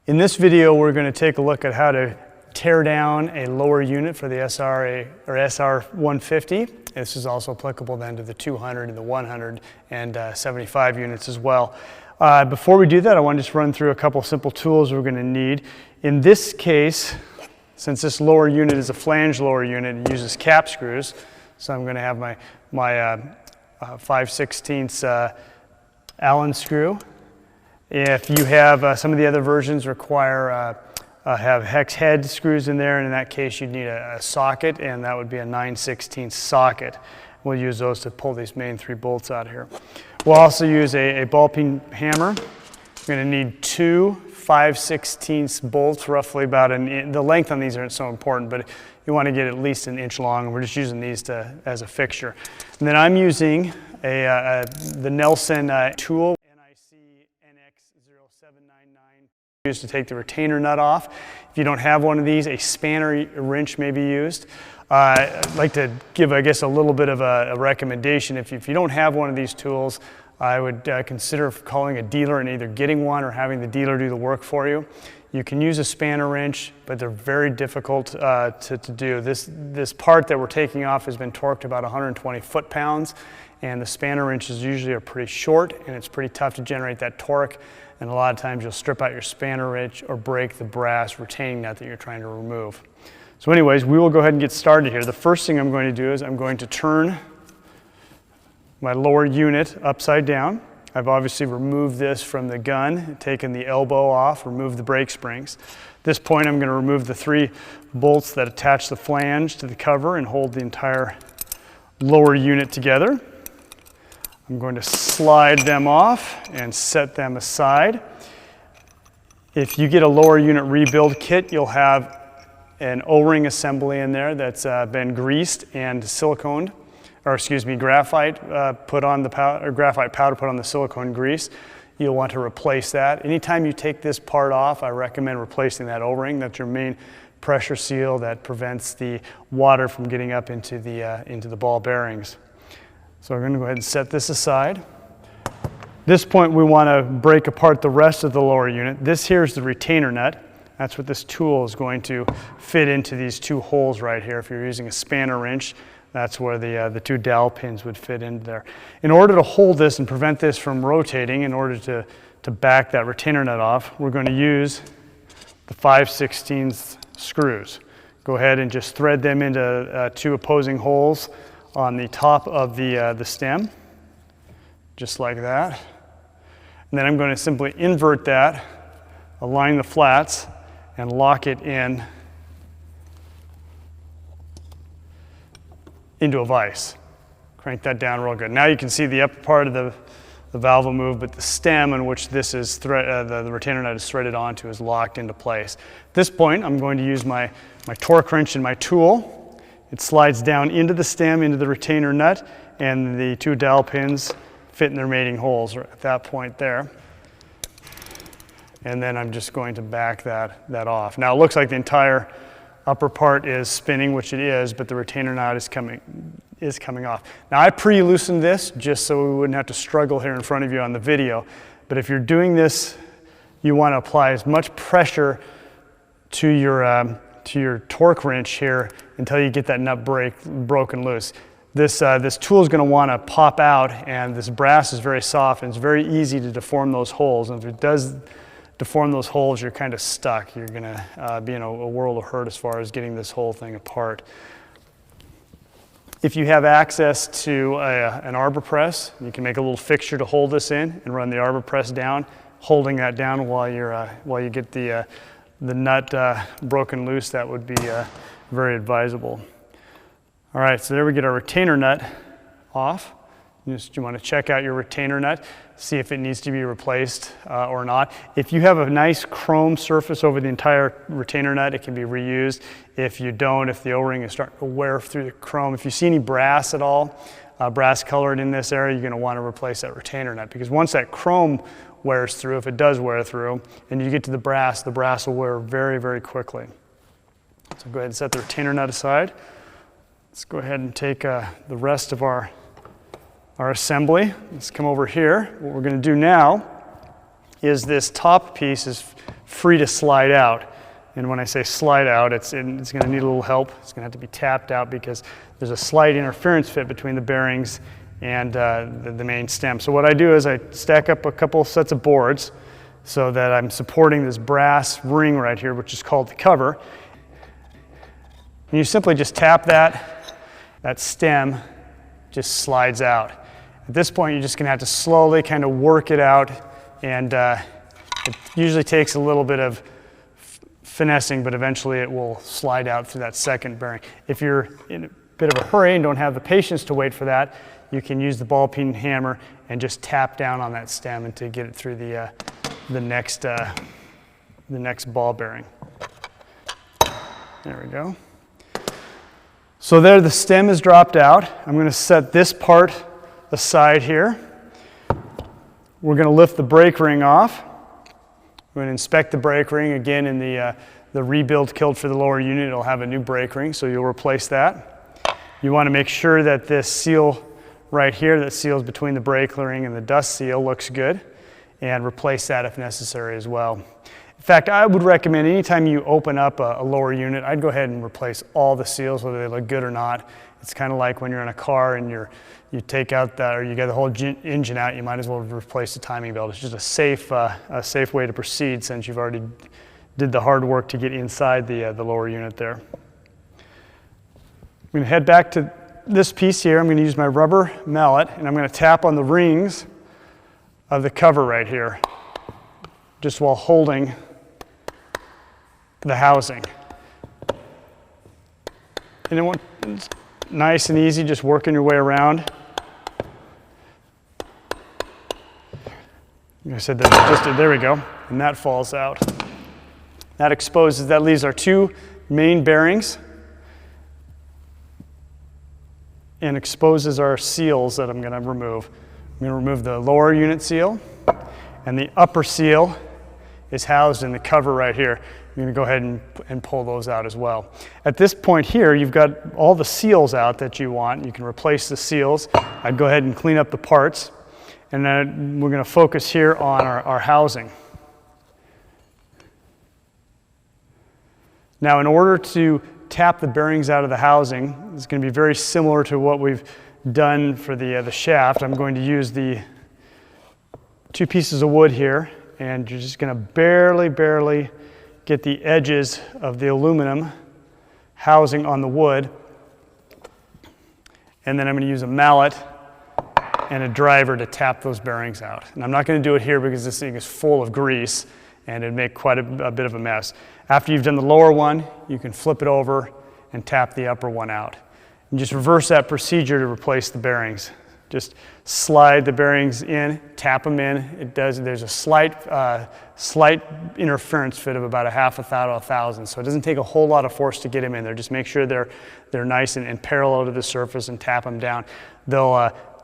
In this video, we're going to take a look at how to tear down a lower unit for the SR150. This is also applicable then to the 200 and the 100 and 75 units as well. Before we do that, I want to just run through a couple simple tools we're going to need. In this case, since this lower unit is a flange lower unit, it uses cap screws. So I'm going to have my 5/16 Allen screw. If you have some of the other versions require have hex head screws in there, and in that case you'd need a socket, and that would be a 9/16 socket. We'll use those to pull these main 3 bolts out of here. We'll also use a ball peen hammer. We're going to need 2 5/16 bolts, roughly about an inch. The length on these aren't so important, but you want to get at least an inch long, and we're just using these as a fixture. And then I'm using the Nelson tool. Used to take the retainer nut off. If you don't have one of these, a spanner wrench may be used. I'd like to give, I guess, a little bit of a recommendation. If you don't have one of these tools, I would consider calling a dealer and either getting one or having the dealer do the work for you. You can use a spanner wrench, but they're very difficult to do. This part that we're taking off has been torqued about 120 foot-pounds, and the spanner wrenches usually are pretty short, and it's pretty tough to generate that torque. And a lot of times you'll strip out your spanner wrench or break the brass retaining nut that you're trying to remove. So anyways, we will go ahead and get started here. The first thing I'm going to do is I'm going to turn my lower unit upside down. I've obviously removed this from the gun, taken the elbow off, removed the brake springs. At this point, I'm going to remove the 3 bolts that attach the flange to the cover and hold the entire lower unit together. I'm going to slide them off and set them aside. If you get a lower unit rebuild kit, you'll have an O-ring assembly in there that's been greased and siliconed, or excuse me, graphite put on the powder, or graphite powder put on the silicone grease. You'll want to replace that. Anytime you take this part off, I recommend replacing that O-ring. That's your main pressure seal that prevents the water from getting up into the ball bearings. So we're going to go ahead and set this aside. At this point, we want to break apart the rest of the lower unit. This here is the retainer nut. That's what this tool is going to fit into these 2 holes right here. If you're using a spanner wrench, that's where the 2 dowel pins would fit into there. In order to hold this and prevent this from rotating, in order to back that retainer nut off, we're going to use the 5/16 screws. Go ahead and just thread them into 2 opposing holes on the top of the stem, just like that. And then I'm going to simply invert that, align the flats, and lock it into a vise. Crank that down real good. Now you can see the upper part of the valve will move, but the stem on which this is the retainer nut is threaded onto is locked into place. At this point, I'm going to use my torque wrench and my tool. It slides down into the stem, into the retainer nut, and the 2 dowel pins fit in their mating holes at that point there. And then I'm just going to back that off. Now it looks like the entire upper part is spinning, which it is, but the retainer nut is coming off. Now I pre-loosened this just so we wouldn't have to struggle here in front of you on the video. But if you're doing this, you want to apply as much pressure to your torque wrench here until you get that nut broken loose. This tool is going to want to pop out, and this brass is very soft, and it's very easy to deform those holes. And if it does deform those holes, you're kind of stuck. You're going to be in a world of hurt as far as getting this whole thing apart. If you have access to an arbor press, you can make a little fixture to hold this in and run the arbor press down, holding that down while you get the nut broken loose. That would be very advisable. All right, so there we get our retainer nut off. You want to check out your retainer nut, see if it needs to be replaced or not. If you have a nice chrome surface over the entire retainer nut, it can be reused. If you don't, if the O-ring is starting to wear through the chrome, if you see any brass at all, brass colored in this area, you're going to want to replace that retainer nut, because once that chrome wears through, if it does wear through, and you get to the brass will wear very, very quickly. So go ahead and set the retainer nut aside. Let's go ahead and take the rest of our assembly. Let's come over here. What we're going to do now is this top piece is free to slide out. And when I say slide out, it's going to need a little help. It's going to have to be tapped out because there's a slight interference fit between the bearings and the main stem. So what I do is I stack up a couple sets of boards so that I'm supporting this brass ring right here, which is called the cover. And you simply just tap that stem just slides out. At this point, you're just going to have to slowly kind of work it out, and it usually takes a little bit of finessing, but eventually it will slide out through that second bearing. If you're in a bit of a hurry and don't have the patience to wait for that, you can use the ball peen hammer and just tap down on that stem and to get it through the next ball bearing. There we go. So there, the stem is dropped out. I'm going to set this part aside here. We're going to lift the brake ring off. We're going to inspect the brake ring. Again, in the rebuild kit for the lower unit, it'll have a new brake ring, so you'll replace that. You want to make sure that this seal right here that seals between the brake ring and the dust seal looks good, and replace that if necessary as well. In fact, I would recommend anytime you open up a lower unit, I'd go ahead and replace all the seals, whether they look good or not. It's kind of like when you're in a car and you take out or you get the whole engine out, you might as well replace the timing belt. It's just a safe way to proceed since you've already did the hard work to get inside the lower unit there. I'm going to head back to this piece here. I'm going to use my rubber mallet, and I'm going to tap on the rings of the cover right here, just while holding the housing. And it's nice and easy, just working your way around. Like I said, there we go, and that falls out. That leaves our two main bearings and exposes our seals that I'm going to remove. I'm going to remove the lower unit seal, and the upper seal is housed in the cover right here. I'm going to go ahead and pull those out as well. At this point here, you've got all the seals out that you want. You can replace the seals. I'd go ahead and clean up the parts, and then we're going to focus here on our housing. Now, in order to tap the bearings out of the housing, it's going to be very similar to what we've done for the shaft. I'm going to use the two pieces of wood here, and you're just going to barely get the edges of the aluminum housing on the wood. And then I'm going to use a mallet and a driver to tap those bearings out. And I'm not going to do it here because this thing is full of grease and it'd make quite a bit of a mess. After you've done the lower one, you can flip it over and tap the upper one out. And just reverse that procedure to replace the bearings. Just slide the bearings in, tap them in. There's a slight interference fit of about a half a thousand, so it doesn't take a whole lot of force to get them in there. Just make sure they're nice and parallel to the surface and tap them down.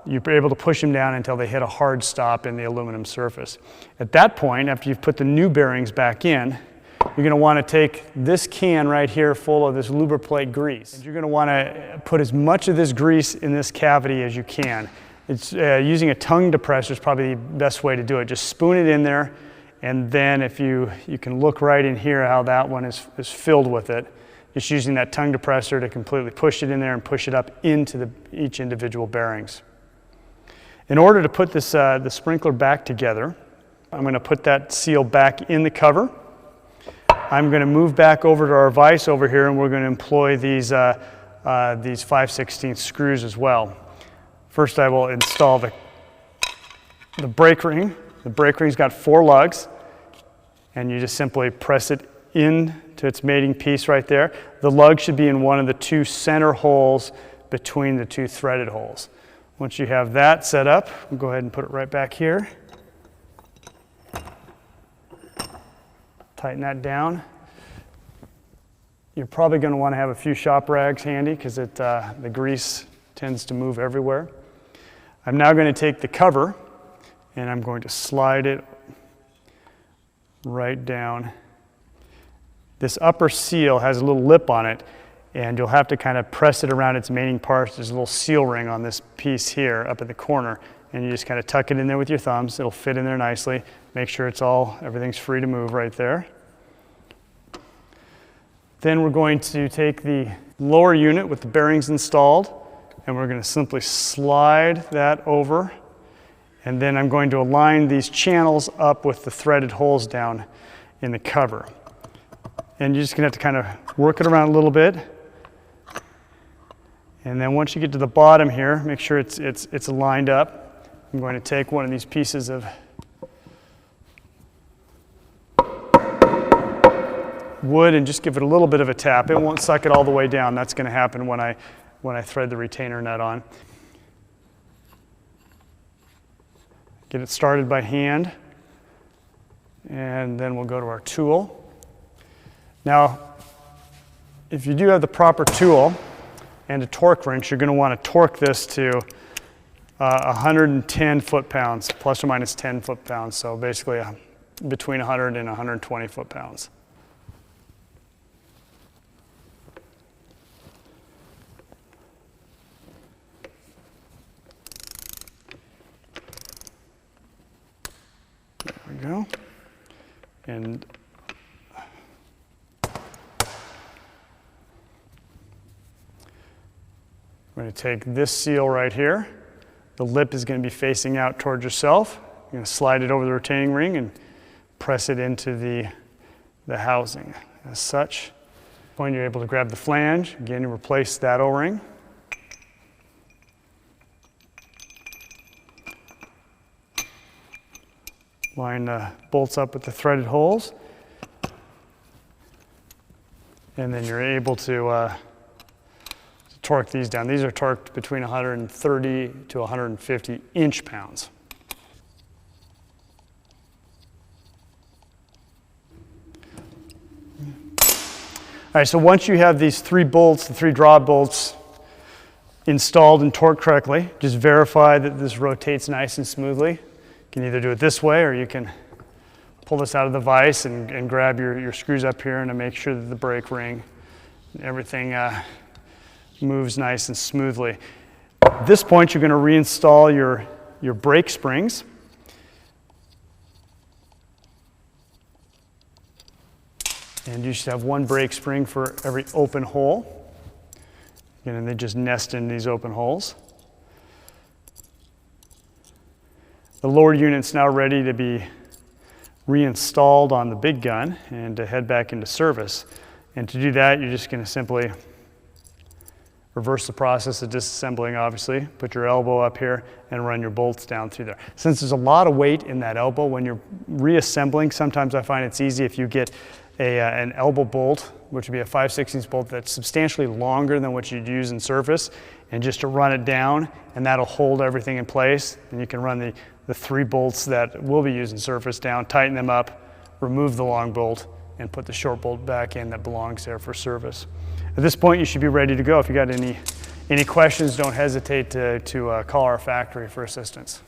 You're able to push them down until they hit a hard stop in the aluminum surface. At that point, after you've put the new bearings back in, you're going to want to take this can right here full of this lubriplate grease. And you're going to want to put as much of this grease in this cavity as you can. It's using a tongue depressor is probably the best way to do it. Just spoon it in there, and then if you can look right in here how that one is filled with it. Just using that tongue depressor to completely push it in there and push it up into each individual bearings. In order to put this the sprinkler back together, I'm going to put that seal back in the cover. I'm going to move back over to our vise over here, and we're going to employ these 5/16 screws as well. First, I will install the brake ring. The brake ring's got 4 lugs, and you just simply press it into its mating piece right there. The lug should be in one of the 2 center holes between the 2 threaded holes. Once you have that set up, we'll go ahead and put it right back here. Tighten that down. You're probably going to want to have a few shop rags handy because the grease tends to move everywhere. I'm now going to take the cover and I'm going to slide it right down. This upper seal has a little lip on it, and you'll have to kind of press it around its mating parts. There's a little seal ring on this piece here up at the corner, and you just kind of tuck it in there with your thumbs. It'll fit in there nicely. Make sure everything's free to move right there. Then we're going to take the lower unit with the bearings installed, and we're going to simply slide that over. And then I'm going to align these channels up with the threaded holes down in the cover. And you're just going to have to kind of work it around a little bit. And then once you get to the bottom here, make sure it's aligned up. I'm going to take one of these pieces of wood and just give it a little bit of a tap. It won't suck it all the way down. That's going to happen when I thread the retainer nut on. Get it started by hand, and then we'll go to our tool. Now, if you do have the proper tool and a torque wrench, you're going to want to torque this to 110 foot-pounds, plus or minus 10 foot-pounds, so basically between 100 and 120 foot-pounds. There we go. And I'm going to take this seal right here. The lip is going to be facing out towards yourself. You're going to slide it over the retaining ring and press it into the housing. As such, when you're able to grab the flange, again you replace that O-ring. Line the bolts up with the threaded holes. And then you're able to torque these down. These are torqued between 130 to 150 inch-pounds. All right, so once you have these three bolts, the three draw bolts installed and torqued correctly, just verify that this rotates nice and smoothly. You can either do it this way, or you can pull this out of the vise and grab your screws up here and to make sure that the brake ring and everything moves nice and smoothly. At this point, you're going to reinstall your brake springs. And you should have one brake spring for every open hole. And they just nest in these open holes. The lower unit's now ready to be reinstalled on the big gun and to head back into service. And to do that, you're just going to simply reverse the process of disassembling, obviously. Put your elbow up here and run your bolts down through there. Since there's a lot of weight in that elbow, when you're reassembling, sometimes I find it's easy if you get an elbow bolt, which would be a 5/16 bolt that's substantially longer than what you'd use in service, and just to run it down, and that'll hold everything in place. And you can run the three bolts that will be used in service down, tighten them up, remove the long bolt, and put the short bolt back in that belongs there for service. At this point, you should be ready to go. If you got any questions, don't hesitate to call our factory for assistance.